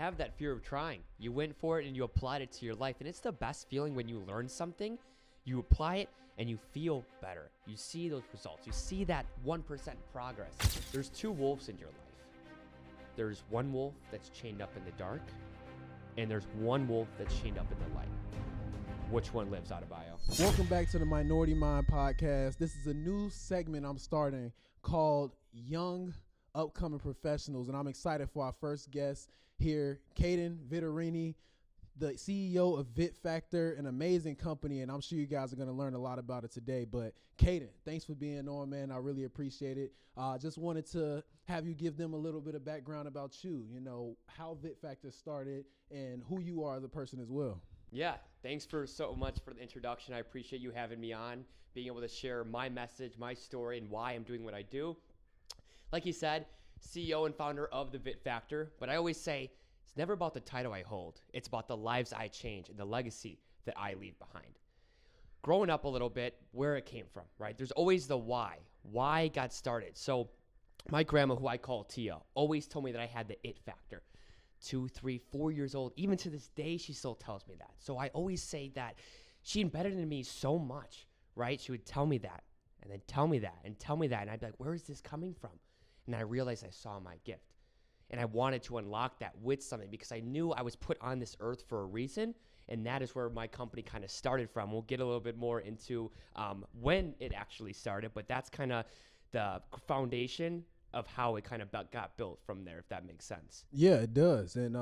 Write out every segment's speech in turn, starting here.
have that fear of trying. You went for it and you applied it to your life. And it's the best feeling when you learn something, you apply it, and you feel better. You see those results. You see that 1% progress. There's two wolves in your life. There's one wolf that's chained up in the dark, and there's one wolf that's chained up in the light. Which one lives, Adebayo? Welcome back to the Minority Mind Podcast. This is a new segment I'm starting called Young Upcoming Professionals, and I'm excited for our first guest here, Caden Vittorini, the CEO of Vitt Factor, an amazing company, and I'm sure you guys are going to learn a lot about it today. But Caden, thanks for being on, man. I really appreciate it. Just wanted to have you give them a little bit of background about you, how Vitt Factor started and who you are as a person as well. Yeah, thanks so much for the introduction. I appreciate you having me on, being able to share my message, my story, and why I'm doing what I do. Like you said, CEO and founder of the Vitt Factor, but I always say it's never about the title I hold. It's about the lives I change and the legacy that I leave behind. Growing up a little bit, where it came from, right? There's always the why it got started. So my grandma, who I call Tia, always told me that I had the it factor. 2, 3, 4 years old. Even to this day, she still tells me that. So I always say that she embedded in me so much, right? She would tell me that and then tell me that and tell me that. And I'd be like, where is this coming from? And I realized I saw my gift. And I wanted to unlock that with something because I knew I was put on this earth for a reason. And that is where my company kind of started from. We'll get a little bit more into when it actually started, but that's kind of the foundation of how it kind of got built from there, if that makes sense. Yeah, it does. And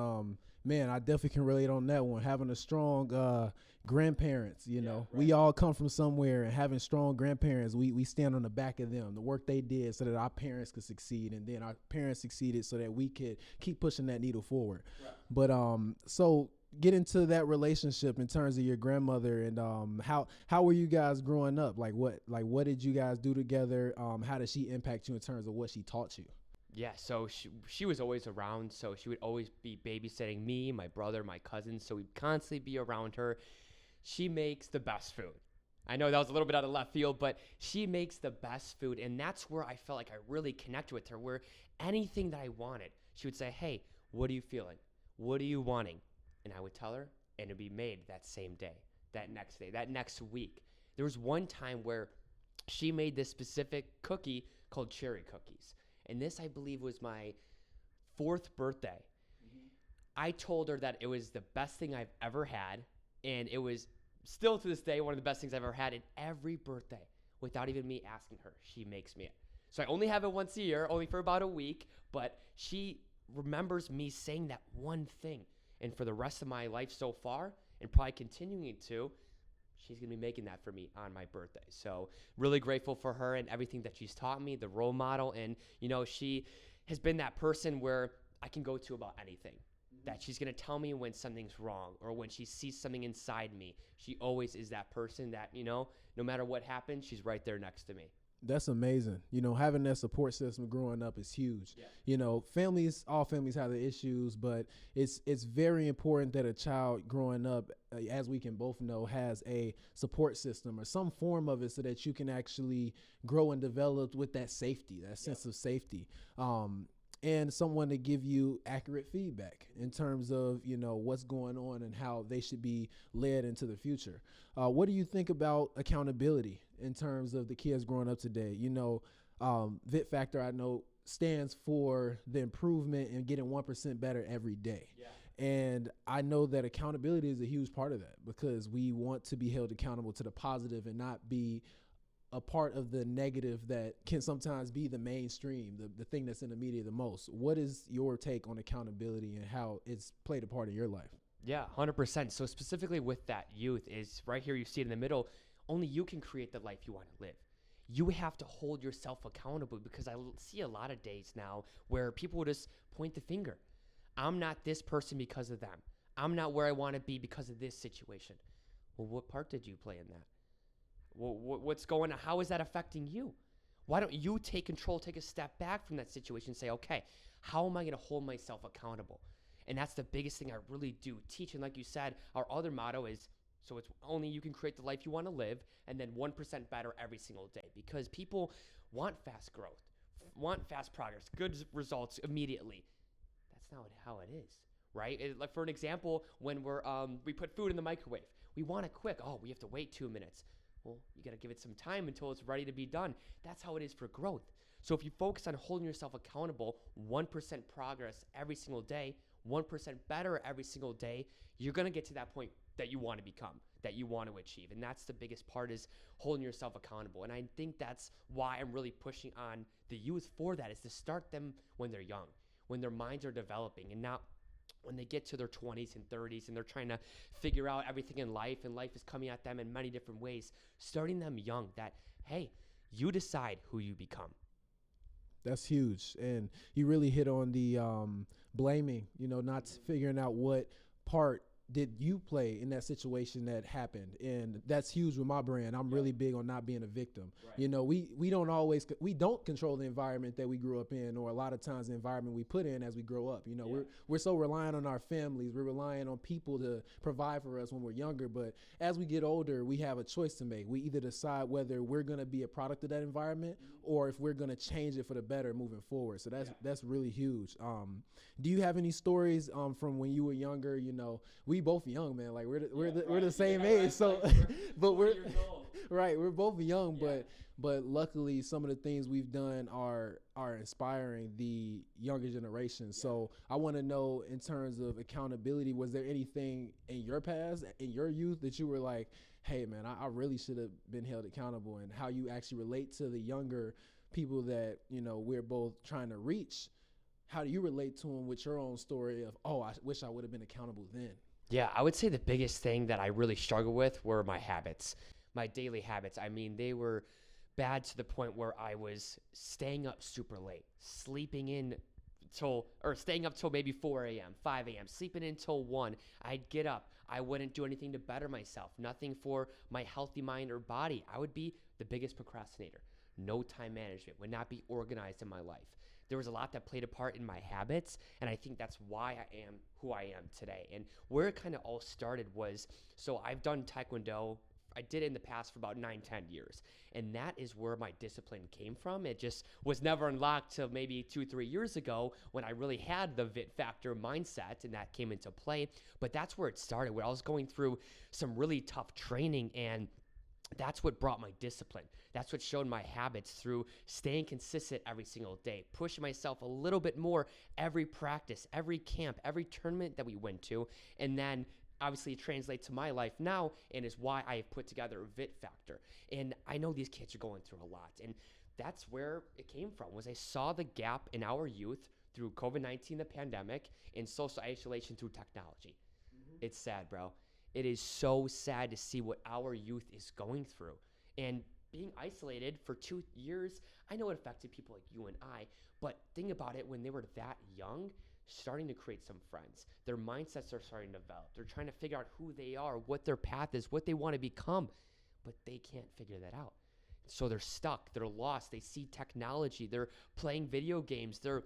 man, I definitely can relate on that one. Having a strong grandparents, right. We all come from somewhere, and having strong grandparents, we stand on the back of them, the work they did so that our parents could succeed, and then our parents succeeded so that we could keep pushing that needle forward. Right. But so get into that relationship in terms of your grandmother, and how were you guys growing up? What did you guys do together? How did she impact you in terms of what she taught you? Yeah, so she was always around, so she would always be babysitting me, my brother, my cousins, so we'd constantly be around her. She makes the best food. I know that was a little bit out of left field, but she makes the best food, and that's where I felt like I really connected with her, where anything that I wanted, she would say, hey, what are you feeling? What are you wanting? And I would tell her, and it'd be made that same day, that next day, that next week. There was one time where she made this specific cookie called cherry cookies. And this, I believe, was my 4th birthday. Mm-hmm. I told her that it was the best thing I've ever had. And it was still to this day one of the best things I've ever had. And every birthday, without even me asking her, she makes me it. So I only have it once a year, only for about a week. But she remembers me saying that one thing. And for the rest of my life so far, and probably continuing to, she's going to be making that for me on my birthday. So really grateful for her and everything that she's taught me, the role model. And, she has been that person where I can go to about anything. Mm-hmm. That she's going to tell me when something's wrong or when she sees something inside me. She always is that person that, no matter what happens, she's right there next to me. That's amazing. Having that support system growing up is huge. Yeah. All families have the issues, but it's very important that a child growing up, as we can both know, has a support system or some form of it so that you can actually grow and develop with that safety, that sense of safety. And someone to give you accurate feedback in terms of, what's going on and how they should be led into the future. What do you think about accountability in terms of the kids growing up today? Vitt Factor, I know, stands for the improvement and getting 1% better every day. Yeah. And I know that accountability is a huge part of that because we want to be held accountable to the positive and not be a part of the negative that can sometimes be the mainstream, the thing that's in the media the most. What is your take on accountability and how it's played a part in your life? Yeah, 100%. So specifically with that youth is right here, you see it in the middle, only you can create the life you want to live. You have to hold yourself accountable because I see a lot of days now where people will just point the finger. I'm not this person because of them. I'm not where I want to be because of this situation. Well, what part did you play in that? What's going on? How is that affecting you? Why don't you take control, take a step back from that situation and say, okay, how am I going to hold myself accountable? And that's the biggest thing I really do teach. And like you said, our other motto is, so it's only you can create the life you want to live and then 1% better every single day because people want fast growth, want fast progress, good results immediately. That's not how it is. right? Like for an example, when we put food in the microwave, we want it quick. Oh, we have to wait 2 minutes. Well, you got to give it some time until it's ready to be done. That's how it is for growth. So if you focus on holding yourself accountable, 1% progress every single day, 1% better every single day, you're going to get to that point that you want to become, that you want to achieve. And that's the biggest part, is holding yourself accountable. And I think that's why I'm really pushing on the youth for that, is to start them when they're young, when their minds are developing, and not when they get to their 20s and 30s and they're trying to figure out everything in life, and life is coming at them in many different ways. Starting them young, that, hey, you decide who you become. That's huge. And you really hit on the blaming, not figuring out what part did you play in that situation that happened. And that's huge with my brand. I'm really big on not being a victim. Right. We don't control the environment that we grew up in, or a lot of times the environment we put in as we grow up. We're so reliant on our families. We're relying on people to provide for us when we're younger. But as we get older, we have a choice to make. We either decide whether we're going to be a product of that environment, or if we're going to change it for the better moving forward. So that's really huge. Do you have any stories from when you were younger? We both young, man. Like we're the same age. So, but we're right. We're both young, but luckily some of the things we've done are inspiring the younger generation. So I want to know, in terms of accountability, was there anything in your past, in your youth, that you were like, hey man, I really should have been held accountable, and how you actually relate to the younger people that, we're both trying to reach? How do you relate to them with your own story of, oh, I wish I would have been accountable then? Yeah, I would say the biggest thing that I really struggled with were my habits, my daily habits. I mean, they were bad to the point where I was staying up super late, staying up till maybe 4 a.m., 5 a.m., sleeping until 1. I'd get up. I wouldn't do anything to better myself, nothing for my healthy mind or body. I would be the biggest procrastinator. No time management, would not be organized in my life. There was a lot that played a part in my habits, and I think that's why I am who I am today. And where it kind of all started was, so I've done Taekwondo. I did it in the past for about 9-10 years, and that is where my discipline came from. It just was never unlocked till maybe 2-3 years ago, when I really had the Vitt Factor mindset, and that came into play. But that's where it started, where I was going through some really tough training, and that's what brought my discipline. That's what showed my habits, through staying consistent every single day, pushing myself a little bit more every practice, every camp, every tournament that we went to. And then obviously it translates to my life now, and is why I have put together Vitt Factor. And I know these kids are going through a lot, and that's where it came from, was I saw the gap in our youth through COVID-19, the pandemic, and social isolation through technology. It's sad, bro. It is so sad to see what our youth is going through. And being isolated for 2 years, I know it affected people like you and I, but think about it, when they were that young, starting to create some friends. Their mindsets are starting to develop. They're trying to figure out who they are, what their path is, what they want to become, but they can't figure that out. So they're stuck, they're lost, they see technology, they're playing video games, they're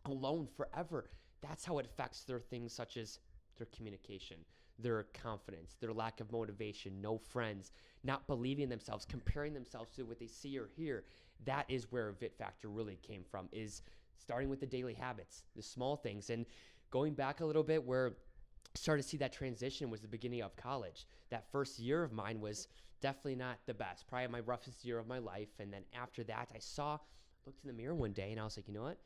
alone forever. That's how it affects their things such as their communication, their confidence, their lack of motivation, no friends, not believing in themselves, comparing themselves to what they see or hear. That is where Vitt Factor really came from, is starting with the daily habits, the small things. And going back a little bit, where I started to see that transition was the beginning of college. That first year of mine was definitely not the best, probably my roughest year of my life. And then after that, looked in the mirror one day and I was like, you know what?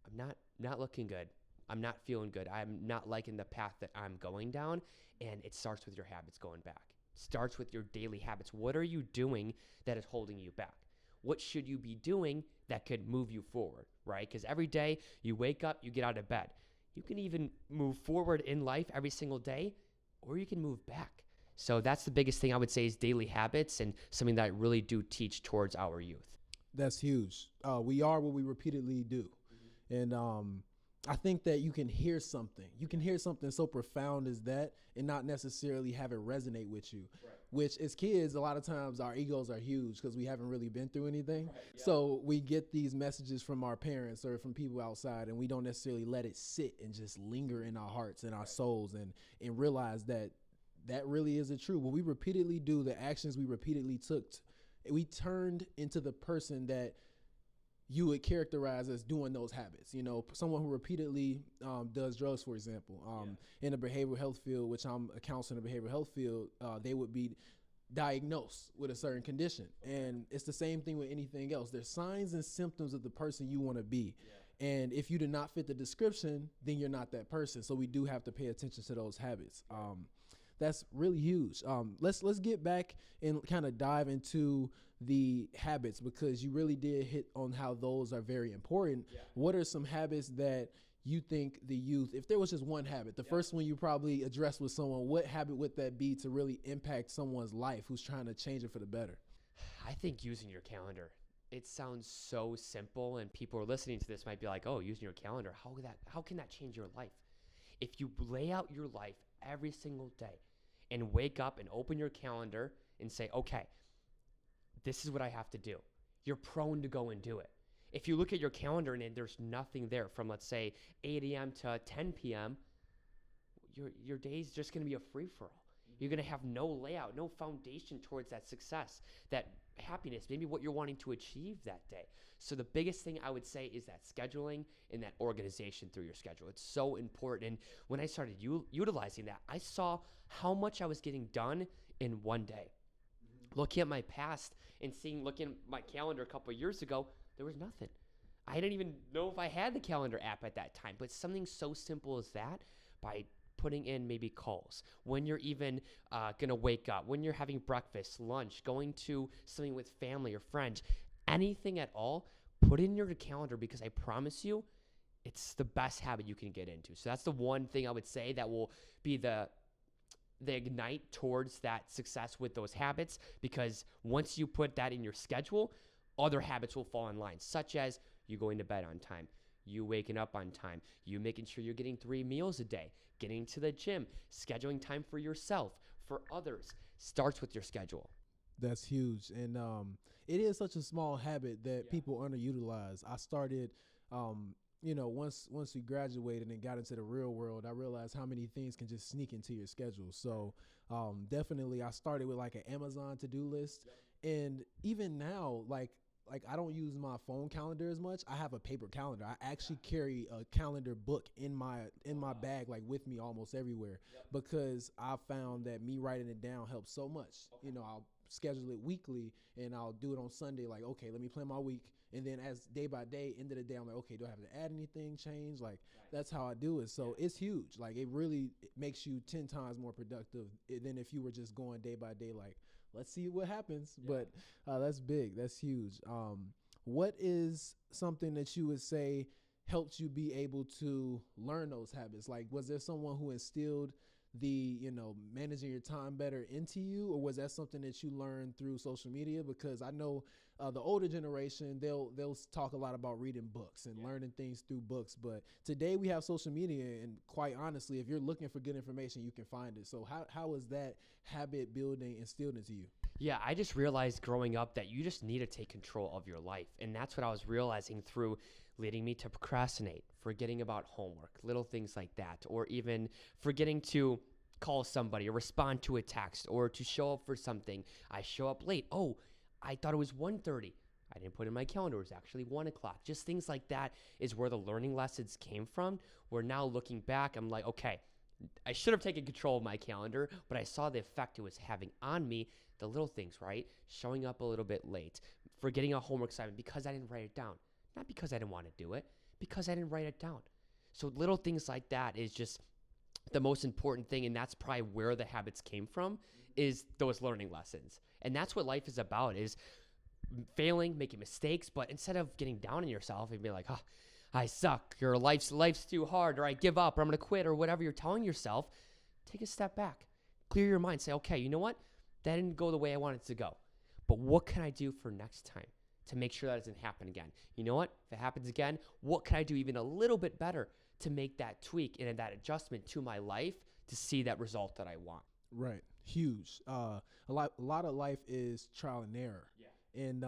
I'm not looking good. I'm not feeling good. I'm not liking the path that I'm going down. And it starts with your habits going back. It starts with your daily habits. What are you doing that is holding you back? What should you be doing that could move you forward, right? Because every day you wake up, you get out of bed. You can even move forward in life every single day, or you can move back. So that's the biggest thing I would say, is daily habits, and something that I really do teach towards our youth. That's huge. We are what we repeatedly do. Mm-hmm. And I think that you can hear something. You can hear something so profound as that and not necessarily have it resonate with you. Right. Which, as kids, a lot of times our egos are huge because we haven't really been through anything. Right, yeah. So we get these messages from our parents or from people outside, and we don't necessarily let it sit and just linger in our hearts and our souls, and realize that really isn't true. What we repeatedly do, the actions we repeatedly took, we turned into the person that you would characterize as doing those habits. You know, someone who repeatedly does drugs, for example, in the behavioral health field, which I'm a counselor in the behavioral health field, they would be diagnosed with a certain condition. And it's the same thing with anything else. There's signs and symptoms of the person you want to be. And if you do not fit the description, then you're not that person. So we do have to pay attention to those habits. That's really huge. Let's get back and kind of dive into the habits, because you really did hit on how those are very important. What are some habits that you think the youth, if there was just one habit, the first one you probably addressed with someone, what habit would that be to really impact someone's life who's trying to change it for the better? I think using your calendar. It sounds so simple, and people are listening to this might be like, oh, using your calendar, how can that change your life? If you lay out your life every single day and wake up and open your calendar and say, okay, this is what I have to do, you're prone to go and do it. If you look at your calendar and there's nothing there from, let's say, 8 a.m. to 10 p.m., your day's just going to be a free-for-all. You're going to have no layout, no foundation towards that success, that happiness, maybe what you're wanting to achieve that day. So the biggest thing I would say is that scheduling and that organization through your schedule. It's so important. And when I started utilizing that, I saw how much I was getting done in one day. Looking at my past and looking at my calendar a couple of years ago, there was nothing. I didn't even know if I had the calendar app at that time, but something so simple as that, by putting in maybe calls, when you're even going to wake up, when you're having breakfast, lunch, going to something with family or friends, anything at all, put in your calendar, because I promise you, it's the best habit you can get into. So that's the one thing I would say that will be the ignite towards that success with those habits, because once you put that in your schedule, other habits will fall in line, such as you going to bed on time, you waking up on time, you making sure you're getting 3 meals a day, getting to the gym, scheduling time for yourself, for others. Starts with your schedule. That's huge. And it is such a small habit that people underutilize. I started, once we graduated and got into the real world, I realized how many things can just sneak into your schedule. So definitely I started with like an Amazon to-do list. And even now, like I don't use my phone calendar as much. I have a paper calendar. I actually carry a calendar book in my bag, like with me almost everywhere, because I found that me writing it down helps so much. I'll schedule it weekly and I'll do it on Sunday. Like, okay, let me plan my week. And then as day by day, end of the day, I'm like, okay, do I have to add anything, change? Like, that's how I do it. So it's huge. Like, it really makes you 10 times more productive than if you were just going day by day, like, let's see what happens. But that's big. That's huge. What is something that you would say helped you be able to learn those habits? Like, was there someone who instilled the, managing your time better into you, or was that something that you learned through social media? Because I know the older generation, they'll talk a lot about reading books and learning things through books. But today we have social media, and quite honestly, if you're looking for good information, you can find it. So how is that habit building instilled into you? Yeah, I just realized growing up that you just need to take control of your life. And that's what I was realizing through leading me to procrastinate, forgetting about homework, little things like that, or even forgetting to call somebody or respond to a text or to show up for something. I show up late. Oh, I thought it was 1:30. I didn't put in my calendar. It was actually 1 o'clock. Just things like that is where the learning lessons came from. Where now looking back, I'm like, okay, I should have taken control of my calendar, but I saw the effect it was having on me. The little things, right? Showing up a little bit late, forgetting a homework assignment because I didn't write it down. Not because I didn't want to do it, because I didn't write it down. So little things like that is just the most important thing, and that's probably where the habits came from, is those learning lessons. And that's what life is about, is failing, making mistakes, but instead of getting down on yourself and being like, oh, I suck, or life's too hard, or I give up, or I'm going to quit, or whatever you're telling yourself, take a step back. Clear your mind. Say, okay, you know what? That didn't go the way I wanted it to go. But what can I do for next time to make sure that doesn't happen again? You know what? If it happens again, what can I do even a little bit better to make that tweak and that adjustment to my life to see that result that I want? Right. Huge. A lot of life is trial and error. Yeah. And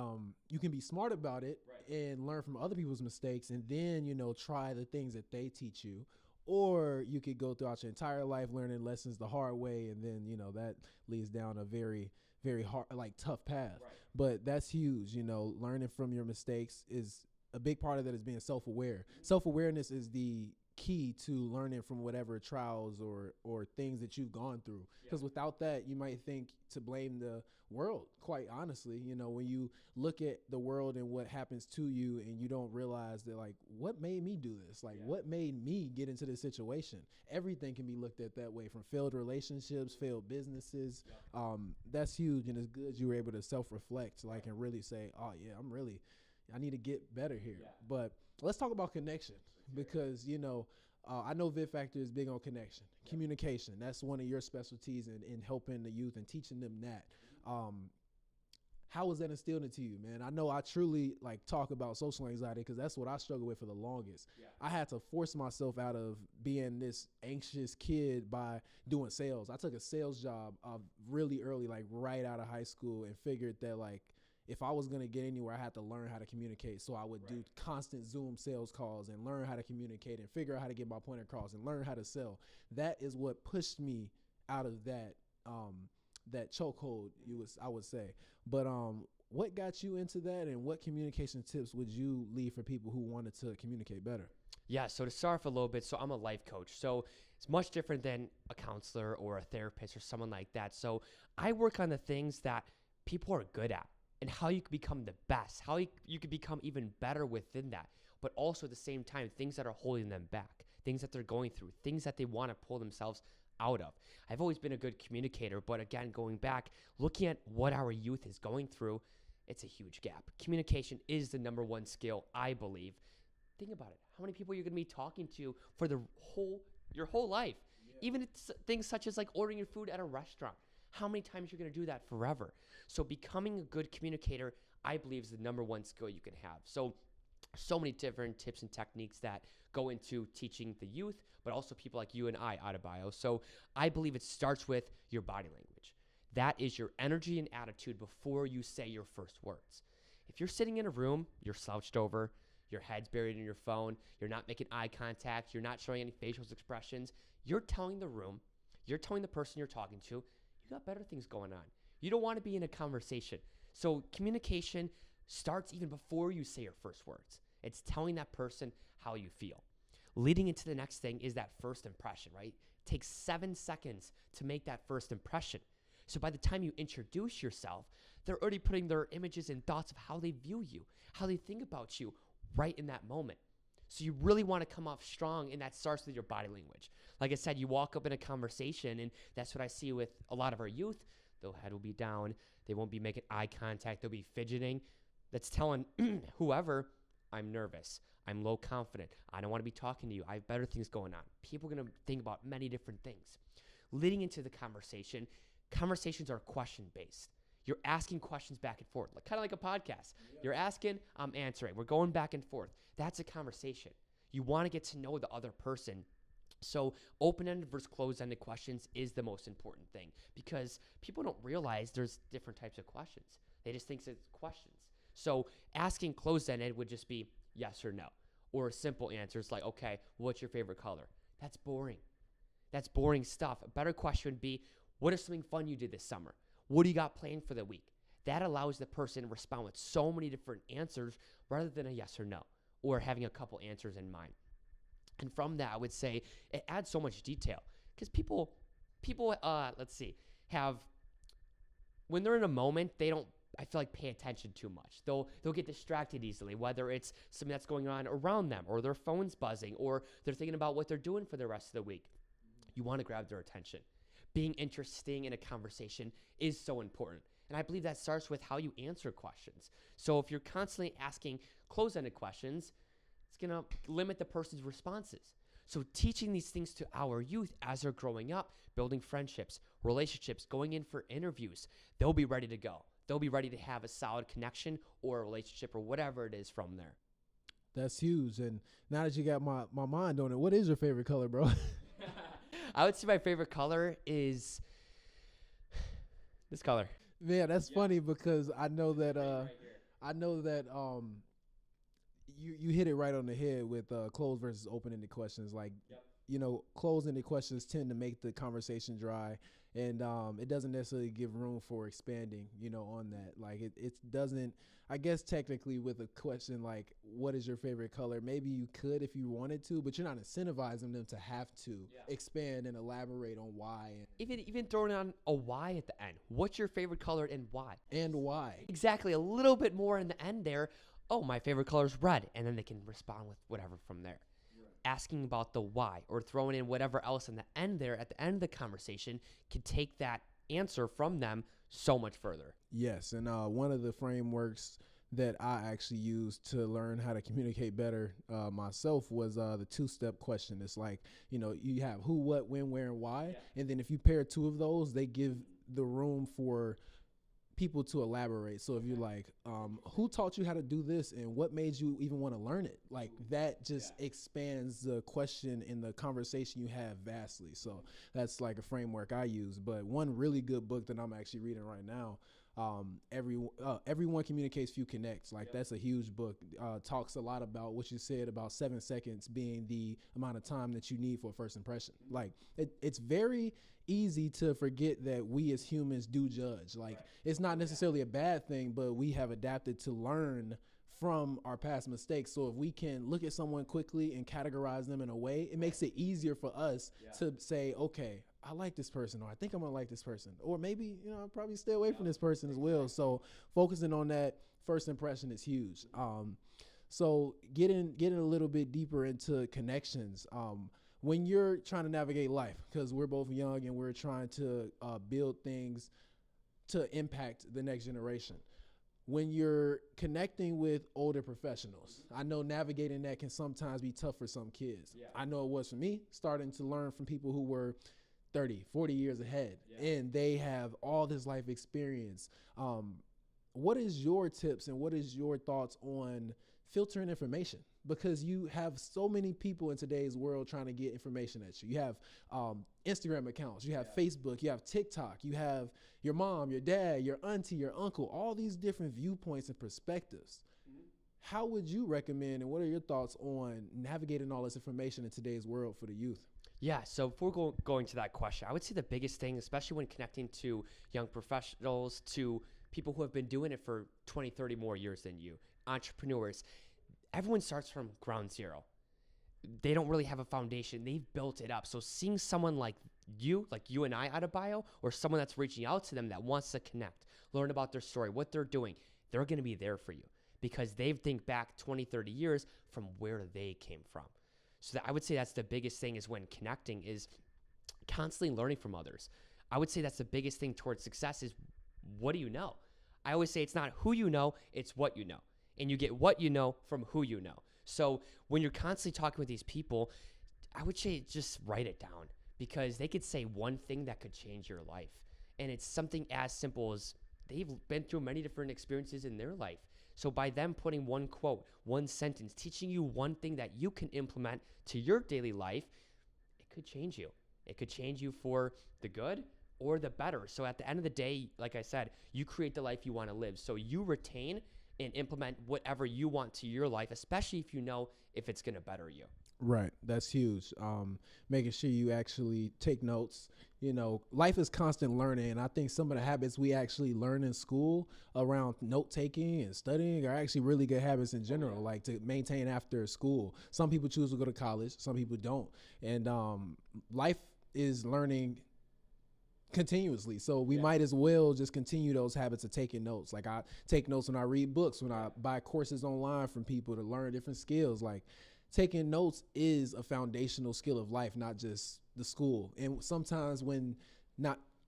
you can be smart about it, right, and learn from other people's mistakes, and then, try the things that they teach you. Or you could go throughout your entire life learning lessons the hard way, and then, that leads down a very, very hard, like tough path. Right. But that's huge. Learning from your mistakes is a big part of that is being self-aware. Self-awareness is the key to learning from whatever trials or things that you've gone through. Because without that, you might think to blame the world, quite honestly. You know, when you look at the world and what happens to you and you don't realize that, like, what made me do this? Like, what made me get into this situation? Everything can be looked at that way, from failed relationships, failed businesses. That's huge, and it's good you were able to self-reflect, like, and really say, oh, yeah, I need to get better here. But let's talk about connection, because, you know, I know Vitt Factor is big on connection, communication. That's one of your specialties in helping the youth and teaching them that. How was that instilled into you, man? I know I truly like talk about social anxiety because that's what I struggled with for the longest. I had to force myself out of being this anxious kid by doing sales. I took a sales job really early, like right out of high school, and figured that, like, if I was going to get anywhere, I had to learn how to communicate. So I would do constant Zoom sales calls and learn how to communicate and figure out how to get my point across and learn how to sell. That is what pushed me out of that that chokehold, I would say. But what got you into that, and what communication tips would you leave for people who wanted to communicate better? Yeah, so to start off a little bit, so I'm a life coach. So it's much different than a counselor or a therapist or someone like that. So I work on the things that people are good at, and how you can become the best, how you can become even better within that, but also at the same time, things that are holding them back, things that they're going through, things that they want to pull themselves out of. I've always been a good communicator, but again, going back, looking at what our youth is going through, it's a huge gap. Communication is the number one skill, I believe. Think about it. How many people you're going to be talking to for your whole life? Even things such as like ordering your food at a restaurant. How many times you're going to do that forever? So becoming a good communicator, I believe, is the number one skill you can have. So many different tips and techniques that go into teaching the youth, but also people like you and I, Adebayo. So I believe it starts with your body language. That is your energy and attitude before you say your first words. If you're sitting in a room, you're slouched over, your head's buried in your phone, you're not making eye contact, you're not showing any facial expressions, you're telling the room, you're telling the person you're talking to, you got better things going on. You don't want to be in a conversation. So communication starts even before you say your first words. It's telling that person how you feel. Leading into the next thing is that first impression, right? It takes 7 seconds to make that first impression. So by the time you introduce yourself, they're already putting their images and thoughts of how they view you, how they think about you right in that moment. So you really want to come off strong, and that starts with your body language. Like I said, you walk up in a conversation, and that's what I see with a lot of our youth. Their head will be down. They won't be making eye contact. They'll be fidgeting. That's telling whoever, I'm nervous. I'm low confident. I don't want to be talking to you. I have better things going on. People are going to think about many different things. Leading into the conversation, conversations are question-based. You're asking questions back and forth, kind of like a podcast. You're asking, I'm answering. We're going back and forth. That's a conversation. You want to get to know the other person. So open-ended versus closed-ended questions is the most important thing, because people don't realize there's different types of questions. They just think it's questions. So asking closed-ended would just be yes or no, or simple answers like, okay, what's your favorite color? That's boring. That's boring stuff. A better question would be, what is something fun you did this summer? What do you got planned for the week? That allows the person to respond with so many different answers rather than a yes or no, or having a couple answers in mind. And from that, I would say it adds so much detail, because people, have, when they're in a moment, they don't, I feel like, pay attention too much. They'll get distracted easily, whether it's something that's going on around them, or their phone's buzzing, or they're thinking about what they're doing for the rest of the week. You want to grab their attention. Being interesting in a conversation is so important. And I believe that starts with how you answer questions. So if you're constantly asking closed-ended questions, it's going to limit the person's responses. So teaching these things to our youth as they're growing up, building friendships, relationships, going in for interviews, they'll be ready to go. They'll be ready to have a solid connection or a relationship or whatever it is from there. That's huge. And now that you got my mind on it, what is your favorite color, bro? I would say my favorite color is this color. Man, that's funny, because I know that you hit it right on the head with closed versus open-ended questions. Like, closed-ended questions tend to make the conversation dry, and it doesn't necessarily give room for expanding, on that. Like it doesn't, I guess technically with a question like, what is your favorite color? Maybe you could if you wanted to, but you're not incentivizing them to have to expand and elaborate on why. Even throwing on a why at the end. What's your favorite color and why? And why. Exactly. A little bit more in the end there. Oh, my favorite color is red. And then they can respond with whatever from there. Asking about the why, or throwing in whatever else in the end there at the end of the conversation can take that answer from them so much further. Yes, and one of the frameworks that I actually used to learn how to communicate better myself was the two-step question. It's like, you have who, what, when, where, and why. And then if you pair two of those, they give the room for people to elaborate. So if you're like, who taught you how to do this and what made you even want to learn it? Like that just expands the question in the conversation you have vastly. So that's like a framework I use. But one really good book that I'm actually reading right now, Everyone Communicates, Few Connects. Like that's a huge book. Talks a lot about what you said about 7 seconds being the amount of time that you need for a first impression. Like it's very easy to forget that we as humans do judge. Like it's not necessarily a bad thing, but we have adapted to learn from our past mistakes. So if we can look at someone quickly and categorize them in a way, it makes it easier for us to say, okay, I like this person, or I think I'm gonna like this person, or maybe, I'll probably stay away from this person as well. So focusing on that first impression is huge. So getting a little bit deeper into connections, when you're trying to navigate life, because we're both young and we're trying to build things to impact the next generation. When you're connecting with older professionals, I know navigating that can sometimes be tough for some kids. I know it was for me, starting to learn from people who were 30, 40 years ahead, and they have all this life experience. What is your tips and what is your thoughts on filtering information? Because you have so many people in today's world trying to get information at you. You have Instagram accounts, you have Facebook, you have TikTok, you have your mom, your dad, your auntie, your uncle, all these different viewpoints and perspectives. How would you recommend, and what are your thoughts on navigating all this information in today's world for the youth? Yeah, so before going to that question, I would say the biggest thing, especially when connecting to young professionals, to people who have been doing it for 20, 30 more years than you, entrepreneurs, everyone starts from ground zero. They don't really have a foundation. They've built it up. So seeing someone like you and I, Adebayo, or someone that's reaching out to them that wants to connect, learn about their story, what they're doing, they're going to be there for you because they think back 20, 30 years from where they came from. So I would say that's the biggest thing, is when connecting is constantly learning from others. I would say that's the biggest thing towards success is, what do you know? I always say it's not who you know, it's what you know. And you get what you know from who you know. So when you're constantly talking with these people, I would say just write it down, because they could say one thing that could change your life. And it's something as simple as they've been through many different experiences in their life. So by them putting one quote, one sentence, teaching you one thing that you can implement to your daily life, it could change you. It could change you for the good or the better. So at the end of the day, like I said, you create the life you want to live. So you retain and implement whatever you want to your life, especially if you know if it's going to better you. Right. That's huge. Making sure you actually take notes. Life is constant learning. And I think some of the habits we actually learn in school around note taking and studying are actually really good habits in general, like to maintain after school. Some people choose to go to college, some people don't. And life is learning continuously. So we might as well just continue those habits of taking notes. Like I take notes when I read books, when I buy courses online from people to learn different skills. Like taking notes is a foundational skill of life, not just the school. And sometimes when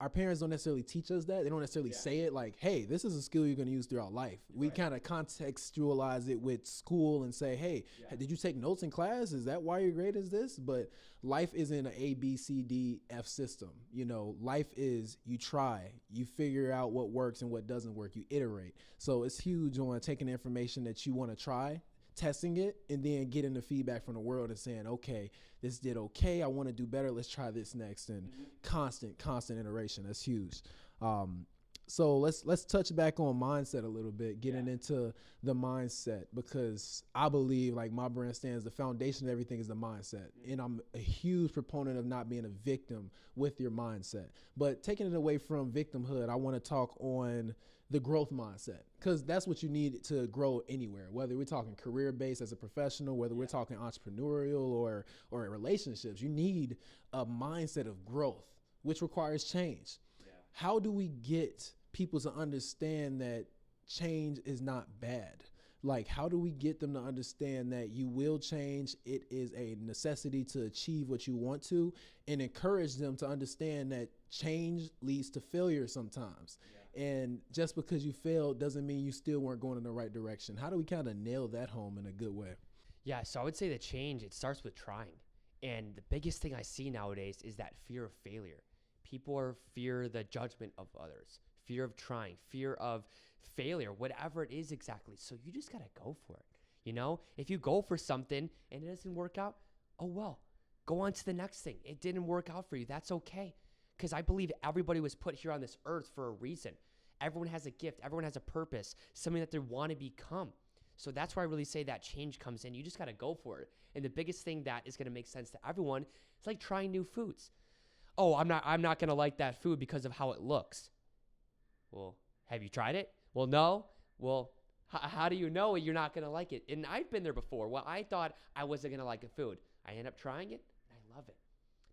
our parents don't necessarily teach us that, they don't necessarily say it like, hey, this is a skill you're going to use throughout life. We kind of contextualize it with school and say, hey, did you take notes in class? Is that why your grade is this? But life isn't an A, B, C, D, F system. Life is you try, you figure out what works and what doesn't work, you iterate. So it's huge on taking the information that you want to try, testing it, and then getting the feedback from the world and saying, okay, this did okay, I want to do better, let's try this next. And constant iteration. That's huge. So let's touch back on mindset a little bit, getting into the mindset, because I believe, like my brand stands, the foundation of everything is the mindset. And I'm a huge proponent of not being a victim with your mindset. But taking it away from victimhood, I want to talk on the growth mindset, because that's what you need to grow anywhere, whether we're talking career-based as a professional, whether we're talking entrepreneurial or relationships. You need a mindset of growth, which requires change. How do we get people to understand that change is not bad? Like, how do we get them to understand that you will change? It is a necessity to achieve what you want to, and encourage them to understand that change leads to failure sometimes. And just because you failed doesn't mean you still weren't going in the right direction. How do we kind of nail that home in a good way? Yeah, so I would say the change, it starts with trying. And the biggest thing I see nowadays is that fear of failure. People fear the judgment of others, fear of trying, fear of failure, whatever it is exactly. So you just got to go for it. You know, if you go for something and it doesn't work out, oh well, go on to the next thing. It didn't work out for you. That's okay. Because I believe everybody was put here on this earth for a reason. Everyone has a gift. Everyone has a purpose, something that they want to become. So that's where I really say that change comes in. You just got to go for it. And the biggest thing that is going to make sense to everyone is like trying new foods. Oh, I'm not going to like that food because of how it looks. Well, have you tried it? Well, no. Well, how do you know you're not going to like it? And I've been there before. Well, I thought I wasn't going to like a food. I end up trying it, and I love it.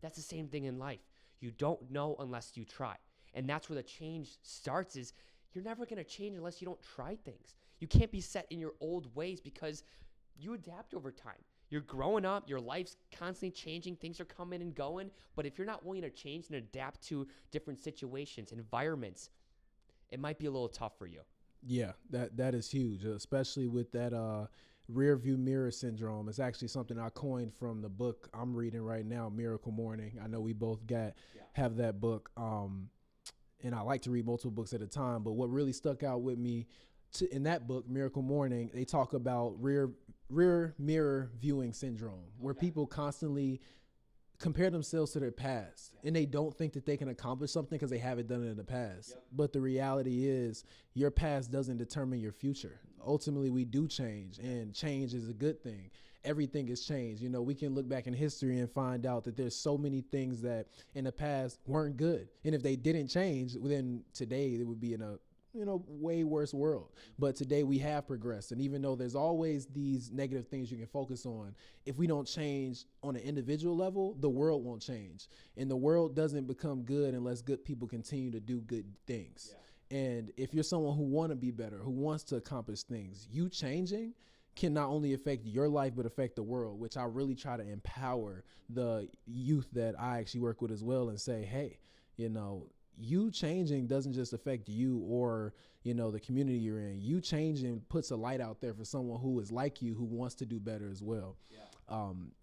That's the same thing in life. You don't know unless you try. And that's where the change starts, is you're never going to change unless you don't try things. You can't be set in your old ways, because you adapt over time. You're growing up, your life's constantly changing, things are coming and going, but if you're not willing to change and adapt to different situations, environments, it might be a little tough for you. Yeah, that is huge, especially with that rear view mirror syndrome. It's actually something I coined from the book I'm reading right now, Miracle Morning. I know we both have that book, and I like to read multiple books at a time, but what really stuck out with me in that book, Miracle Morning, they talk about rear mirror viewing syndrome, where people constantly compare themselves to their past, and they don't think that they can accomplish something because they haven't done it in the past. But the reality is, your past doesn't determine your future. Ultimately, we do change, and change is a good thing. Everything has changed. You know, we can look back in history and find out that there's so many things that in the past weren't good, and if they didn't change, then today it would be in a way worse world. But today we have progressed. And even though there's always these negative things you can focus on, if we don't change on an individual level, the world won't change. And the world doesn't become good unless good people continue to do good things. And if you're someone who want to be better, who wants to accomplish things, you changing can not only affect your life, but affect the world, which I really try to empower the youth that I actually work with as well, and say, hey, you changing doesn't just affect you or, the community you're in. You changing puts a light out there for someone who is like you, who wants to do better as well.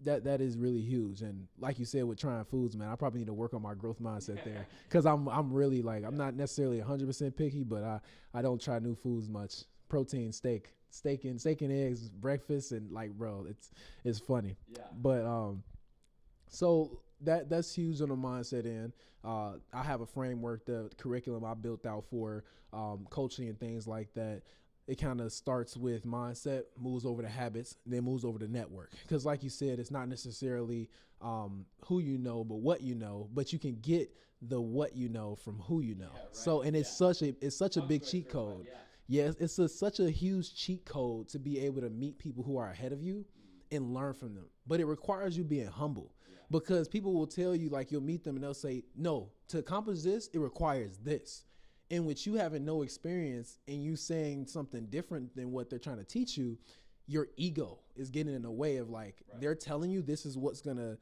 That is really huge. And like you said, with trying foods, man, I probably need to work on my growth mindset there, because I'm really I'm not necessarily 100% picky, but I don't try new foods much. Protein, steak and eggs, breakfast, and bro, it's funny. But so that's huge on the mindset end. I have a framework, the curriculum I built out for coaching and things like that. It kind of starts with mindset, moves over to habits, then moves over to network. Because like you said, it's not necessarily who you know, but what you know. But you can get the what you know from who you know. Yeah, right. So, and it's such a big cheat code. Yes, it's such a huge cheat code to be able to meet people who are ahead of you and learn from them. But it requires you being humble. Because people will tell you, you'll meet them and they'll say, no, to accomplish this, it requires this. In which you having no experience and you saying something different than what they're trying to teach you, your ego is getting in the way of they're telling you this is what's going to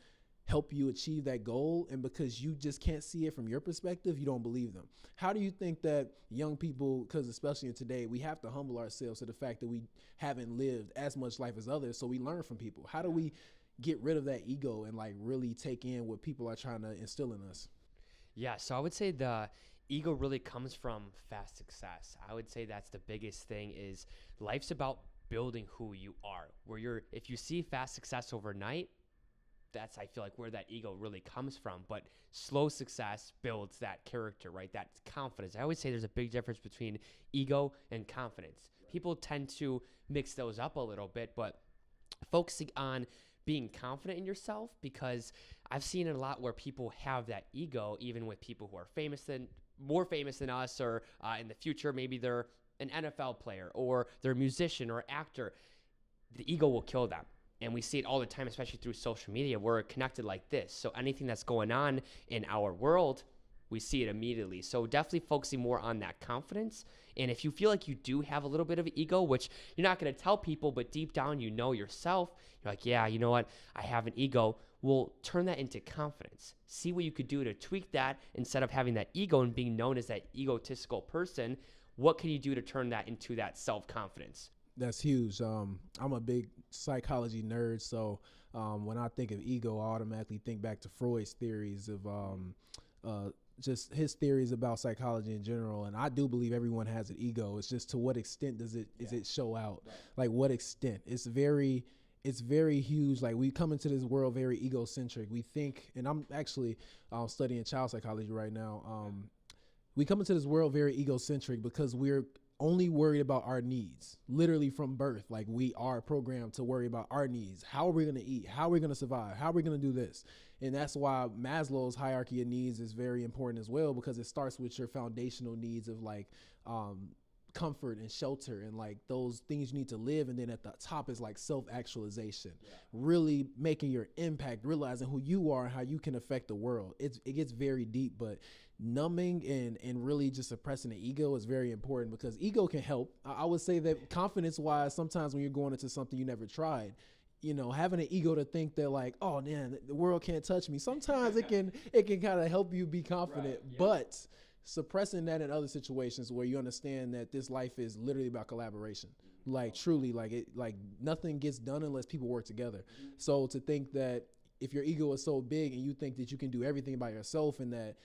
help you achieve that goal. And because you just can't see it from your perspective, you don't believe them. How do you think that young people, because especially in today, we have to humble ourselves to the fact that we haven't lived as much life as others. So we learn from people. How do we get rid of that ego and really take in what people are trying to instill in us? Yeah, so I would say the ego really comes from fast success. I would say that's the biggest thing, is life's about building who you are. If you see fast success overnight, that's I feel like where that ego really comes from. But slow success builds that character, right? That confidence. I always say there's a big difference between ego and confidence. People tend to mix those up a little bit, but focusing on being confident in yourself, because I've seen it a lot where people have that ego, even with people who are more famous than us, or in the future, maybe they're an NFL player or they're a musician or actor. The ego will kill them. And we see it all the time, especially through social media. We're connected like this. So anything that's going on in our world, we see it immediately. So definitely focusing more on that confidence. And if you feel like you do have a little bit of ego, which you're not going to tell people, but deep down you know yourself, you're like, yeah, you know what? I have an ego. Well, turn that into confidence. See what you could do to tweak that instead of having that ego and being known as that egotistical person. What can you do to turn that into that self-confidence? That's huge. I'm a big psychology nerd, so when I think of ego, I automatically think back to Freud's theories of just his theories about psychology in general. And I do believe everyone has an ego. It's just to what extent does it show out? Right. Like what extent? It's very huge. Like we come into this world very egocentric. We think, and I'm actually studying child psychology right now. We come into this world very egocentric because we're only worried about our needs, literally from birth. Like we are programmed to worry about our needs. How are we going to eat? How are we going to survive? How are we going to do this? And that's why Maslow's hierarchy of needs is very important as well, because it starts with your foundational needs of like comfort and shelter and like those things you need to live. And then at the top is like self-actualization, really making your impact, realizing who you are and how you can affect the world. It gets very deep, but numbing and really just suppressing the ego is very important, because ego can help. I would say that confidence wise, sometimes when you're going into something you never tried, having an ego to think that like, oh man, the world can't touch me. Sometimes it can kind of help you be confident, right, yeah. But suppressing that in other situations where you understand that this life is literally about collaboration, like truly, like nothing gets done unless people work together. So to think that if your ego is so big and you think that you can do everything by yourself and that,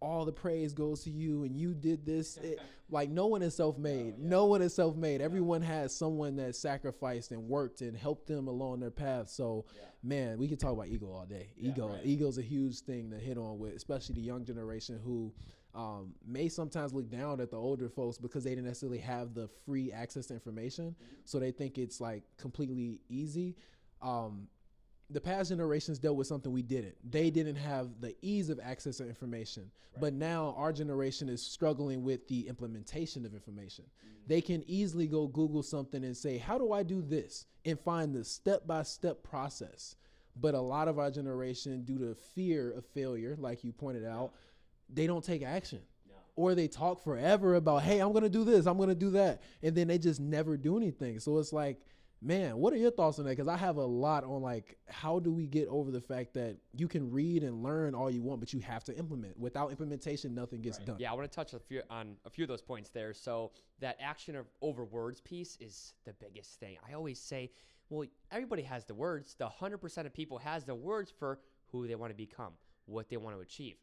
all the praise goes to you and you did this, like no one is self-made. No one is self-made. Everyone has someone that sacrificed and worked and helped them along their path. So, man, we could talk about ego all day. Ego is a huge thing to hit on with, especially the young generation who may sometimes look down at the older folks because they didn't necessarily have the free access to information. So they think it's like completely easy. The past generations dealt with something we didn't. They didn't have the ease of access to information. Right. But now our generation is struggling with the implementation of information. They can easily go Google something and say, how do I do this? And find the step-by-step process. But a lot of our generation, due to fear of failure, like you pointed out, they don't take action. Or they talk forever about, hey, I'm going to do this, I'm going to do that. And then they just never do anything. So it's like, man, what are your thoughts on that? Because I have a lot on like, how do we get over the fact that you can read and learn all you want, but you have to implement. Without implementation, nothing gets done. Yeah, I want to touch on a few of those points there. So that action over words piece is the biggest thing. I always say, well, everybody has the words. The 100% of people has the words for who they want to become, what they want to achieve.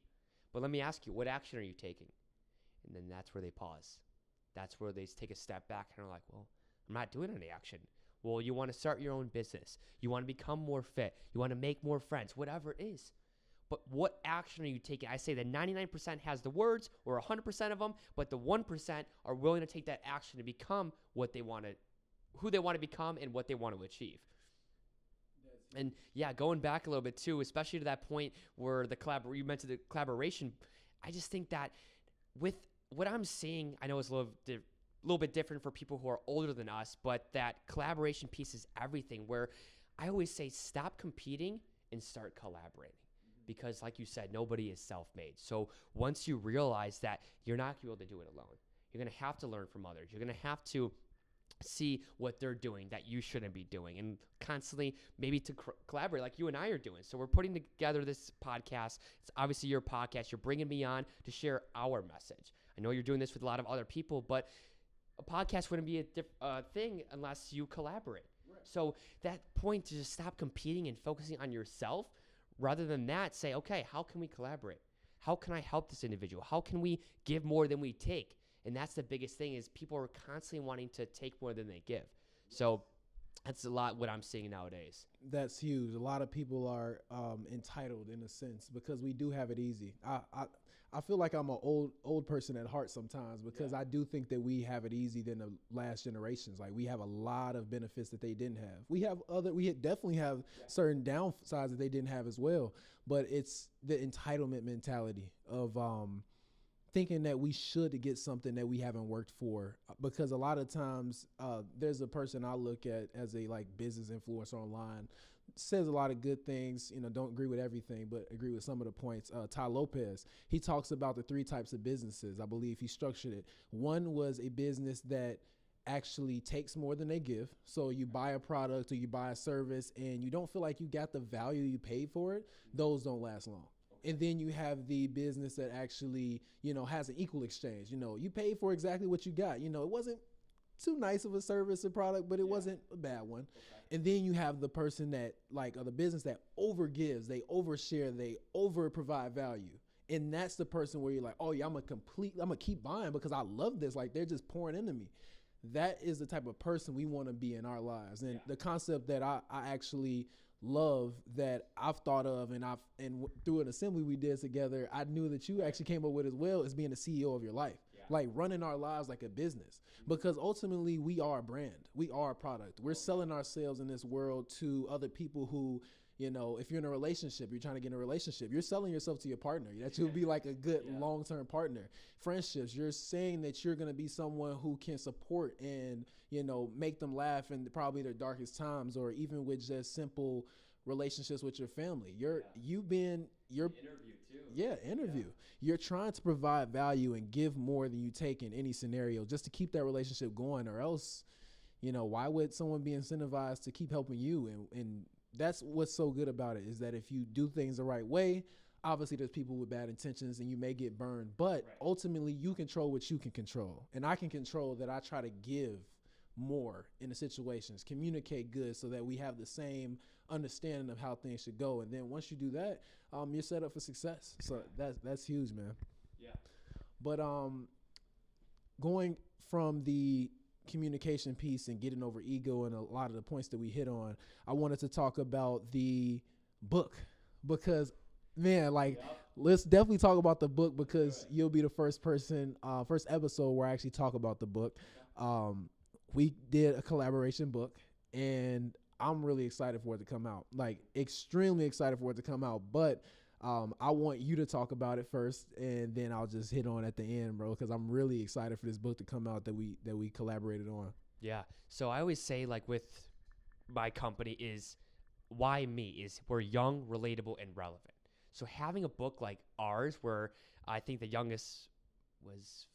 But let me ask you, what action are you taking? And then that's where they pause. That's where they take a step back and are like, well, I'm not doing any action. Well, you want to start your own business. You want to become more fit. You want to make more friends, whatever it is. But what action are you taking? I say that 99% has the words, or 100% of them, but the 1% are willing to take that action to become what they want to, who they want to become and what they want to achieve. And yeah, going back a little bit too, especially to that point where you mentioned the collaboration, I just think that with what I'm seeing, I know it's a little bit different for people who are older than us, but that collaboration piece is everything, where I always say stop competing and start collaborating. Because like you said, nobody is self-made. So once you realize that you're not going to be able to do it alone, you're going to have to learn from others. You're going to have to see what they're doing that you shouldn't be doing, and constantly maybe to collaborate like you and I are doing. So we're putting together this podcast. It's obviously your podcast. You're bringing me on to share our message. I know you're doing this with a lot of other people, but a podcast wouldn't be a thing unless you collaborate. Right. So that point to just stop competing and focusing on yourself, rather than that, say, okay, how can we collaborate? How can I help this individual? How can we give more than we take? And that's the biggest thing, is people are constantly wanting to take more than they give. So That's a lot what I'm seeing nowadays. That's huge. A lot of people are entitled in a sense because we do have it easy. I feel like I'm an old person at heart sometimes because I do think that we have it easy than the last generations. Like we have a lot of benefits that they didn't have. We definitely have certain downsides that they didn't have as well. But it's the entitlement mentality of thinking that we should get something that we haven't worked for, because a lot of times there's a person I look at as a like business influencer online, says a lot of good things, don't agree with everything, but agree with some of the points. Ty Lopez, he talks about the 3 types of businesses. I believe he structured it. One was a business that actually takes more than they give. So you buy a product or you buy a service and you don't feel like you got the value you paid for it. Those don't last long. And then you have the business that actually, has an equal exchange. You paid for exactly what you got. It wasn't too nice of a service or product, but it wasn't a bad one. Okay. And then you have the person that or the business that overgives, they overshare, they over provide value. And that's the person where you're like, oh yeah, I'm gonna keep buying because I love this. Like they're just pouring into me. That is the type of person we want to be in our lives. And the concept that I actually love that I've thought of and through an assembly we did together, I knew that you actually came up with as well, as being the CEO of your life. Like running our lives like a business, because ultimately we are a brand, we are a product. We're selling ourselves in this world to other people who, if you're in a relationship, you're trying to get in a relationship, you're selling yourself to your partner. That you'll be like a good long-term partner. Friendships, you're saying that you're going to be someone who can support and, make them laugh in probably their darkest times, or even with just simple relationships with your family. Interview too. You're trying to provide value and give more than you take in any scenario just to keep that relationship going, or else, why would someone be incentivized to keep helping you? And that's what's so good about it, is that if you do things the right way, obviously there's people with bad intentions and you may get burned, but ultimately you control what you can control. And I can control that I try to give more in the situations, communicate good so that we have the same understanding of how things should go. And then once you do that, you're set up for success. So that's huge, man. Yeah. But going from the communication piece and getting over ego and a lot of the points that we hit on, I wanted to talk about the book, because man, let's definitely talk about the book, because you'll be the first episode where I actually talk about the book. We did a collaboration book and I'm really excited for it to come out, like extremely excited for it to come out. But I want you to talk about it first, and then I'll just hit on at the end, bro, because I'm really excited for this book to come out that we collaborated on. Yeah. So I always say, like, with my company is why me is we're young, relatable, and relevant. So having a book like ours, where I think the youngest was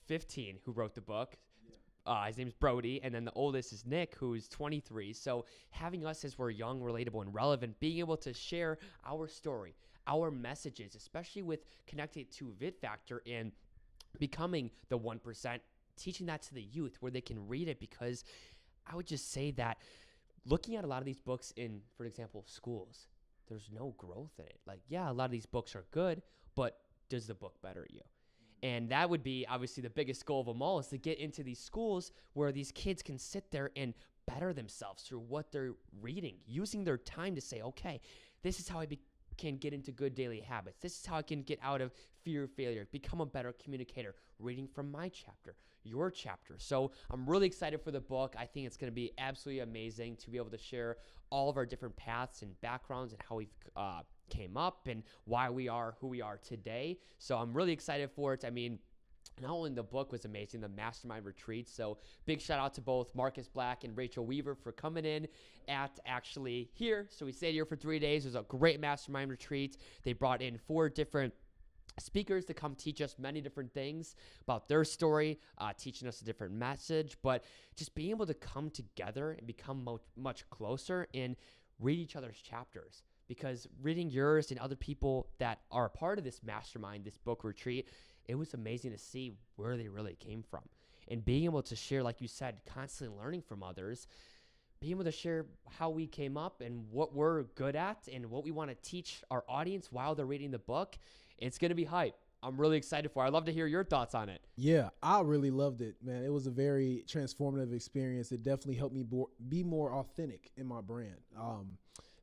15 who wrote the book. His name's Brody, and then the oldest is Nick, who's 23. So having us as we're young, relatable, and relevant, being able to share our story, our messages, especially with connecting to Vitt Factor and becoming the 1%, teaching that to the youth where they can read it. Because I would just say that looking at a lot of these books in, for example, schools, there's no growth in it. Like, yeah, a lot of these books are good, but does the book better you? And that would be obviously the biggest goal of them all, is to get into these schools where these kids can sit there and better themselves through what they're reading, using their time to say, okay, this is how I can get into good daily habits. This is how I can get out of fear of failure, become a better communicator, reading from my chapter, your chapter. So I'm really excited for the book. I think it's going to be absolutely amazing to be able to share all of our different paths and backgrounds and how we've came up and why we are who we are today. So I'm really excited for it. I mean, not only the book was amazing, the mastermind retreat. So big shout out to both Marcus Black and Rachel Weaver for coming in at actually here. So we stayed here for 3 days. It was a great mastermind retreat. They brought in 4 different speakers to come teach us many different things about their story, teaching us a different message, but just being able to come together and become much closer and read each other's chapters. Because reading yours and other people that are a part of this mastermind, this book retreat, it was amazing to see where they really came from. And being able to share, like you said, constantly learning from others, being able to share how we came up and what we're good at and what we want to teach our audience while they're reading the book, it's going to be hype. I'm really excited for it. I'd love to hear your thoughts on it. Yeah, I really loved it, man. It was a very transformative experience. It definitely helped me be more authentic in my brand.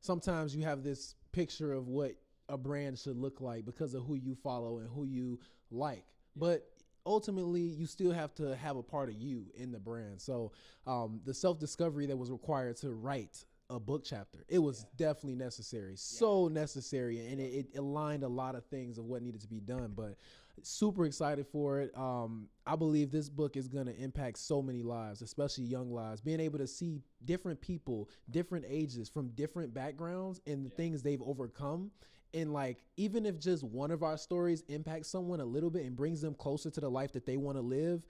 Sometimes you have this picture of what a brand should look like because of who you follow and who you like. But ultimately, you still have to have a part of you in the brand. So the self-discovery that was required to write a book chapter, it was definitely necessary, so necessary, and it aligned a lot of things of what needed to be done. But super excited for it. I believe this book is going to impact so many lives, especially young lives, being able to see different people, different ages, from different backgrounds, and the things they've overcome. And like, even if just one of our stories impacts someone a little bit and brings them closer to the life that they want to live,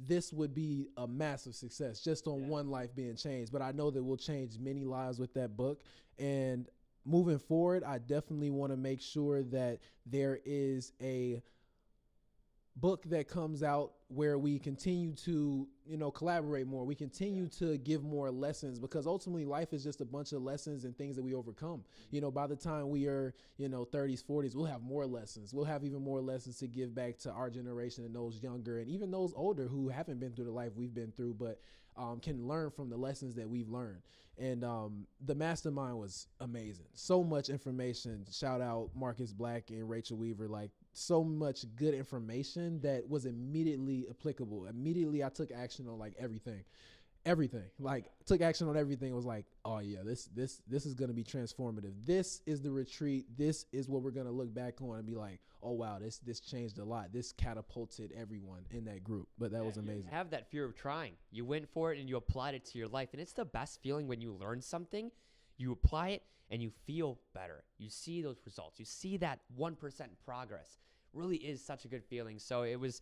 this would be a massive success just on one life being changed. But I know that we'll change many lives with that book. And moving forward, I definitely want to make sure that there is a book that comes out where we continue to, collaborate more. We continue to give more lessons, because ultimately life is just a bunch of lessons and things that we overcome. By the time we are, 30s, 40s, we'll have more lessons. We'll have even more lessons to give back to our generation and those younger and even those older who haven't been through the life we've been through, but can learn from the lessons that we've learned. And the mastermind was amazing. So much information. Shout out Marcus Black and Rachel Weaver. Like, so much good information that was immediately applicable. Immediately I took action on like everything. Like, took action on everything. It was like, oh yeah, this is going to be transformative. This is the retreat. This is what we're going to look back on and be like, oh wow, this changed a lot. This catapulted everyone in that group. But that was amazing. You have that fear of trying. You went for it and you applied it to your life. And it's the best feeling when you learn something, you apply it, and you feel better. You see those results. You see that 1% progress. Really is such a good feeling. So it was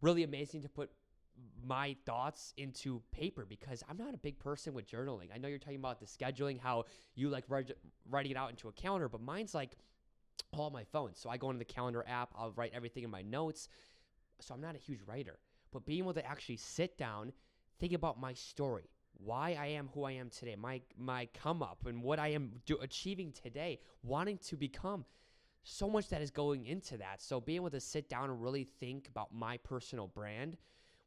really amazing to put my thoughts into paper, because I'm not a big person with journaling. I know you're talking about the scheduling, how you like writing it out into a calendar, but mine's like all on my phone. So I go into the calendar app, I'll write everything in my notes. So I'm not a huge writer, but being able to actually sit down, think about my story, why I am who I am today, my come up and what I am achieving today, wanting to become, so much that is going into that. So being able to sit down and really think about my personal brand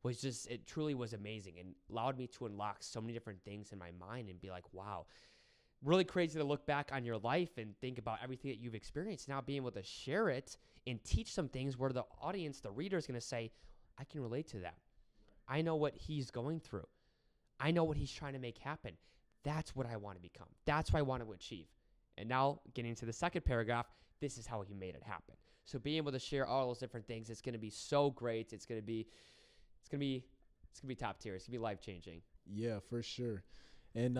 was just, it truly was amazing and allowed me to unlock so many different things in my mind and be like, wow, really crazy to look back on your life and think about everything that you've experienced. Now being able to share it and teach some things where the audience, the reader, is going to say, I can relate to that. I know what he's going through. I know what he's trying to make happen. That's what I want to become. That's what I want to achieve. And now getting to the second paragraph, this is how he made it happen. So being able to share all those different things, it's going to be so great. It's going to be top tier. It's going to be life-changing. Yeah, for sure. And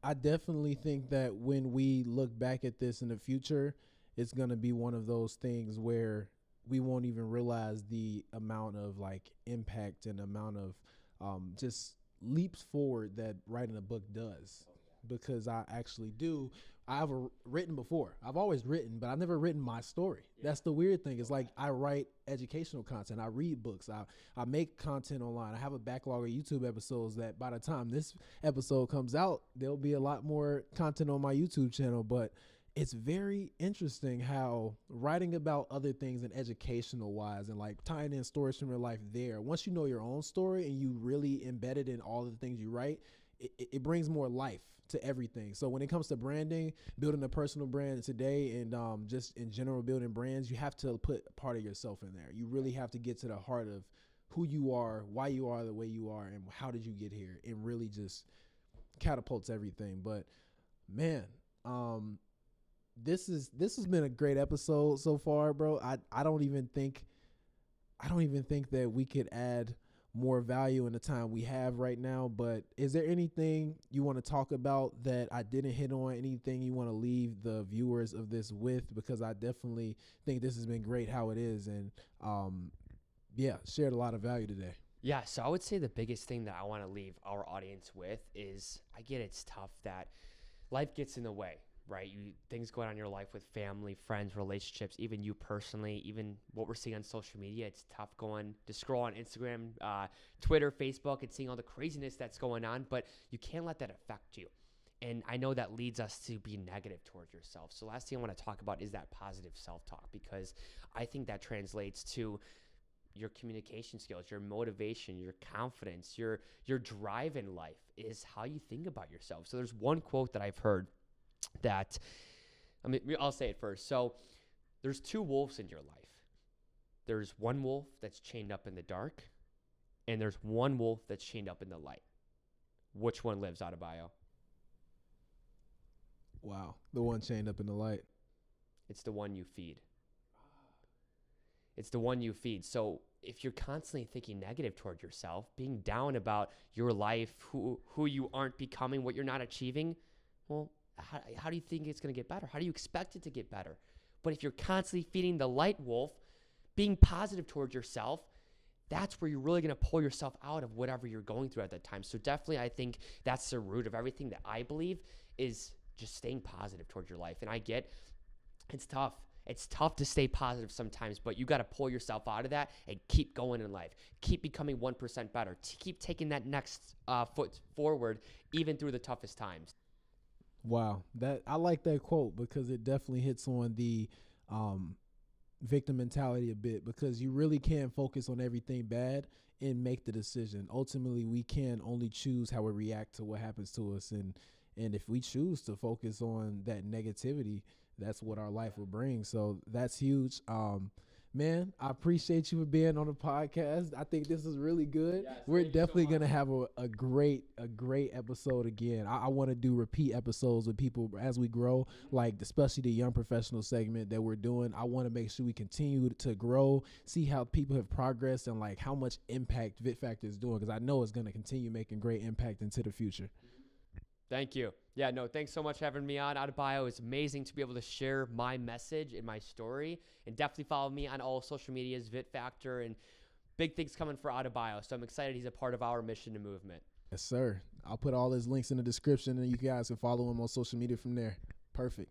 I definitely think that when we look back at this in the future, it's going to be one of those things where we won't even realize the amount of like impact and amount of just leaps forward that writing a book does. Because I actually do. I've written before. I've always written, but I've never written my story. Yeah. That's the weird thing. It's like I write educational content. I read books. I make content online. I have a backlog of YouTube episodes that by the time this episode comes out, there'll be a lot more content on my YouTube channel. But it's very interesting how writing about other things and educational wise and like tying in stories from your life there, once you know your own story and you really embed it in all of the things you write, it brings more life to everything. So when it comes to branding, building a personal brand today, and just in general building brands, you have to put part of yourself in there. You really have to get to the heart of who you are, why you are the way you are, and how did you get here. It really just catapults everything. But man, this has been a great episode so far, bro. I don't even think that we could add more value in the time we have right now. But is there anything you want to talk about that I didn't hit on? Anything you want to leave the viewers of this with? Because I definitely think this has been great how it is, and shared a lot of value today. Yeah, so I would say the biggest thing that I want to leave our audience with is, I get it's tough that life gets in the way, right? Things going on in your life with family, friends, relationships, even you personally, even what we're seeing on social media. It's tough going to scroll on Instagram, Twitter, Facebook, and seeing all the craziness that's going on, but you can't let that affect you. And I know that leads us to be negative towards yourself. So last thing I want to talk about is that positive self-talk, because I think that translates to your communication skills, your motivation, your confidence, your drive in life is how you think about yourself. So there's one quote that I've heard that, I'll say it first. So there's two wolves in your life. There's one wolf that's chained up in the dark, and there's one wolf that's chained up in the light. Which one lives, Adebayo? Wow. The one chained up in the light. It's the one you feed. It's the one you feed. So if you're constantly thinking negative toward yourself, being down about your life, who you aren't becoming, what you're not achieving, well, how do you think it's going to get better? How do you expect it to get better? But if you're constantly feeding the light wolf, being positive towards yourself, that's where you're really going to pull yourself out of whatever you're going through at that time. So definitely, I think that's the root of everything that I believe is just staying positive towards your life. And I get it's tough. It's tough to stay positive sometimes, but you got to pull yourself out of that and keep going in life. Keep becoming 1% better. Keep taking that next foot forward, even through the toughest times. Wow. I like that quote because it definitely hits on the victim mentality a bit, because you really can't focus on everything bad and make the decision. Ultimately, we can only choose how we react to what happens to us. And if we choose to focus on that negativity, that's what our life will bring. So that's huge. Man, I appreciate you for being on the podcast. I think this is really good. Yes, we're definitely so going to have a great episode again. I want to do repeat episodes with people as we grow, like especially the young professional segment that we're doing. I want to make sure we continue to grow, see how people have progressed and like how much impact Vitt Factor is doing, because I know it's going to continue making great impact into the future. Thank you. Yeah, no, thanks so much for having me on. Adebayo, it's amazing to be able to share my message and my story. And definitely follow me on all social medias, Vitt Factor, and big things coming for Adebayo. So I'm excited he's a part of our mission and movement. Yes, sir. I'll put all his links in the description, and you guys can follow him on social media from there. Perfect.